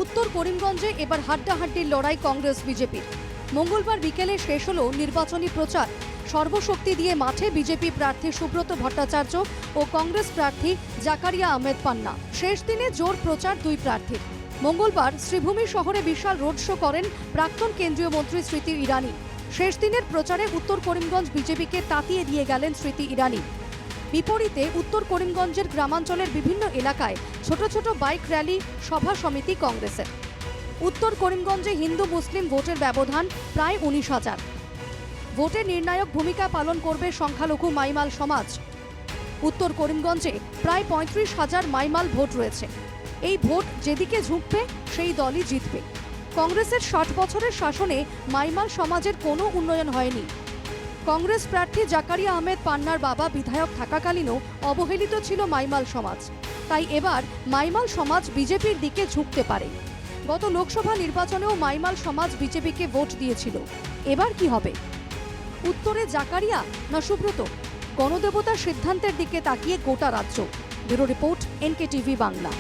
উত্তর করিমগঞ্জে এবার হাড্ডাহাড্ডির লড়াই কংগ্রেস বিজেপির। মঙ্গলবার বিকেলে শেষ হলো নির্বাচনী প্রচার। সর্বশক্তি দিয়ে মাঠে বিজেপি প্রার্থী সুব্রত ভট্টাচার্য ও কংগ্রেস প্রার্থী জাকারিয়া আহমেদ পান্না। শেষ দিনে জোর প্রচার দুই প্রার্থীর। মঙ্গলবার শ্রীভূমি শহরে বিশাল রোড শো করেন প্রাক্তন কেন্দ্রীয় মন্ত্রী স্মৃতি ইরানি। শেষ দিনের প্রচারে উত্তর করিমগঞ্জ বিজেপিকে তাতিয়ে দিয়ে গেলেন স্মৃতি ইরানি। বিপরীতে উত্তর করিমগঞ্জের গ্রামাঞ্চলের বিভিন্ন এলাকায় ছোট ছোট বাইক র্যালি, সভা সমিতি কংগ্রেসের। উত্তর করিমগঞ্জে হিন্দু মুসলিম ভোটের ব্যবধান প্রায় 19,000। ভোটে নির্ণায়ক ভূমিকা পালন করবে সংখ্যালঘু মাইমাল সমাজ। উত্তর করিমগঞ্জে প্রায় 35,000 মাইমাল ভোট রয়েছে। এই ভোট যেদিকে ঝুঁকবে সেই দলই জিতবে। কংগ্রেসের 60 বছরের শাসনে মাইমাল সমাজের কোনো উন্নয়ন হয়নি। কংগ্রেস প্রার্থী জাকারিয়া আহমেদ পান্নার বাবা বিধায়ক থাকাকালীনও অবহেলিত ছিল মাইমাল সমাজ। তাই এবার মাইমাল সমাজ বিজেপির দিকে ঝুঁকতে পারে। গত লোকসভা নির্বাচনেও মাইমাল সমাজ বিজেপিকে ভোট দিয়েছিল। এবার কি হবে? উত্তরে জাকারিয়া না সুব্রত? গণদেবতার সিদ্ধান্তের দিকে তাকিয়ে গোটা রাজ্য। Bureau report, NKTV Bangla.